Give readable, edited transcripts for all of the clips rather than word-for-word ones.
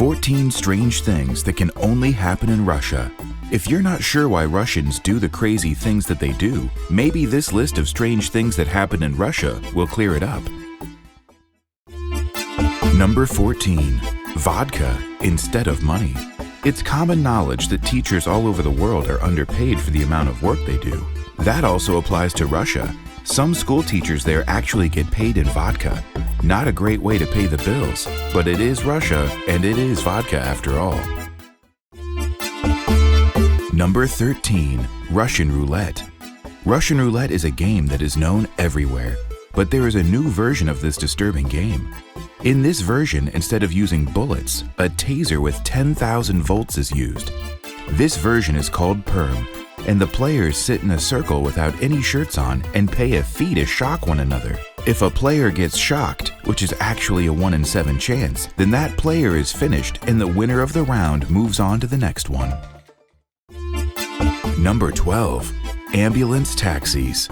14 strange things that can only happen in Russia. If you're not sure why Russians do the crazy things that they do, maybe this list of strange things that happen in Russia will clear it up. Number 14. Vodka instead of money. It's common knowledge that teachers all over the world are underpaid for the amount of work they do. That also applies to Russia. Some school teachers there actually get paid in vodka. Not a great way to pay the bills, but it is Russia and it is vodka after all. Number 13. Russian roulette. Russian roulette is a game that is known everywhere, but there is a new version of this disturbing game. In this version, instead of using bullets, a taser with 10,000 volts is used. This version is called Perm, and the players sit in a circle without any shirts on and pay a fee to shock one another. If a player gets shocked, which is actually a 1 in 7 chance, then that player is finished and the winner of the round moves on to the next one. Number 12. Ambulance taxis.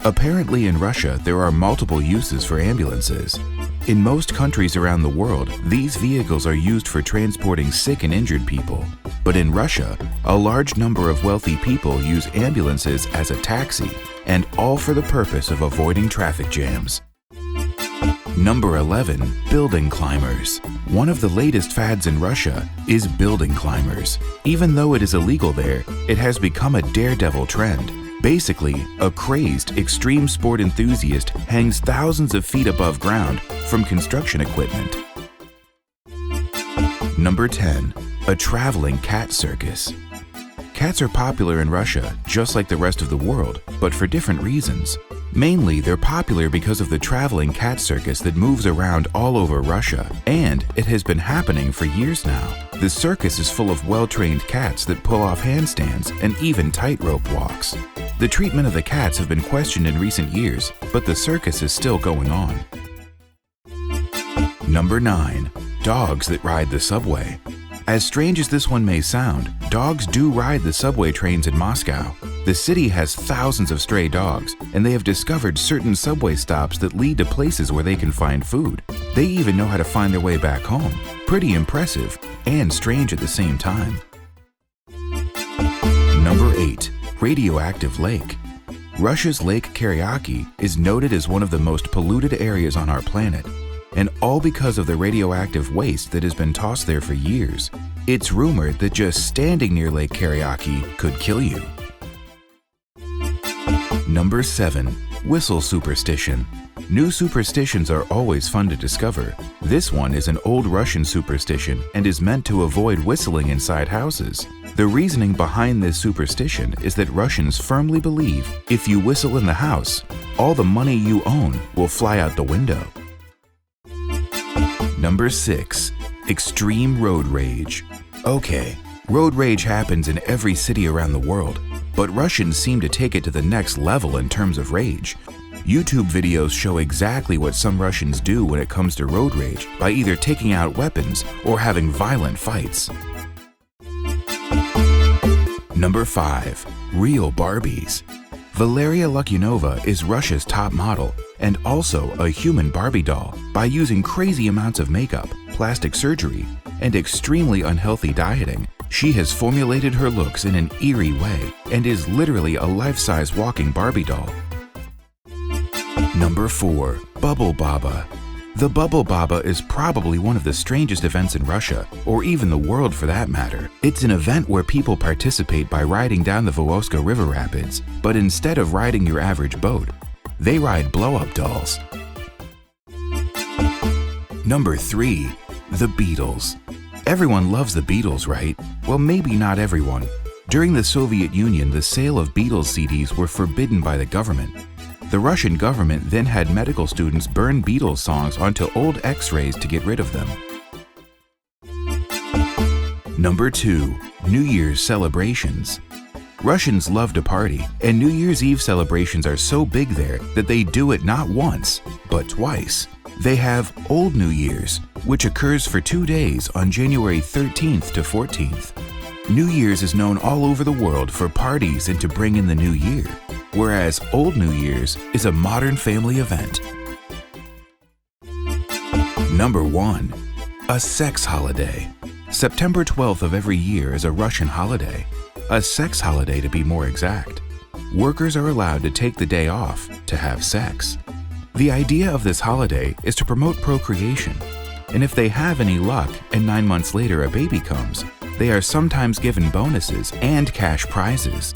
Apparently in Russia, there are multiple uses for ambulances. In most countries around the world, these vehicles are used for transporting sick and injured people. But in Russia, a large number of wealthy people use ambulances as a taxi, and all for the purpose of avoiding traffic jams. Number 11. Building climbers. One of the latest fads in Russia is building climbers. Even though it is illegal there, it has become a daredevil trend. Basically, a crazed, extreme sport enthusiast hangs thousands of feet above ground from construction equipment. Number 10. A traveling cat circus. Cats are popular in Russia, just like the rest of the world, but for different reasons. Mainly, they're popular because of the traveling cat circus that moves around all over Russia, and it has been happening for years now. The circus is full of well-trained cats that pull off handstands and even tightrope walks. The treatment of the cats have been questioned in recent years, but the circus is still going on. Number 9. Dogs that ride the subway. As strange as this one may sound, dogs do ride the subway trains in Moscow. The city has thousands of stray dogs, and they have discovered certain subway stops that lead to places where they can find food. They even know how to find their way back home. Pretty impressive, and strange at the same time. Number 8. Radioactive lake. Russia's Lake Kariaki is noted as one of the most polluted areas on our planet, and all because of the radioactive waste that has been tossed there for years. It's rumored that just standing near Lake Kariaki could kill you. Number 7. Whistle superstition. New superstitions are always fun to discover. This one is an old Russian superstition and is meant to avoid whistling inside houses. The reasoning behind this superstition is that Russians firmly believe if you whistle in the house, all the money you own will fly out the window. Number 6. Extreme road rage. Okay, road rage happens in every city around the world, but Russians seem to take it to the next level in terms of rage. YouTube videos show exactly what some Russians do when it comes to road rage by either taking out weapons or having violent fights. Number 5. Real Barbies. Valeria Lukyanova is Russia's top model and also a human Barbie doll. By using crazy amounts of makeup, plastic surgery, and extremely unhealthy dieting, she has formulated her looks in an eerie way and is literally a life-size walking Barbie doll. Number 4. Bubble Baba. The Bubble Baba is probably one of the strangest events in Russia, or even the world for that matter. It's an event where people participate by riding down the Volovska River Rapids, but instead of riding your average boat, they ride blow-up dolls. Number 3. The Beatles. Everyone loves the Beatles, right? Well, maybe not everyone. During the Soviet Union, the sale of Beatles CDs were forbidden by the government. The Russian government then had medical students burn Beatles songs onto old X-rays to get rid of them. Number 2. New Year's celebrations. Russians love to party, and New Year's Eve celebrations are so big there that they do it not once, but twice. They have Old New Year's, which occurs for 2 days on January 13th to 14th. New Year's is known all over the world for parties and to bring in the new year, whereas Old New Year's is a modern family event. Number 1. A sex holiday. September 12th of every year is a Russian holiday, a sex holiday to be more exact. Workers are allowed to take the day off to have sex. The idea of this holiday is to promote procreation, and if they have any luck and 9 months later a baby comes, they are sometimes given bonuses and cash prizes.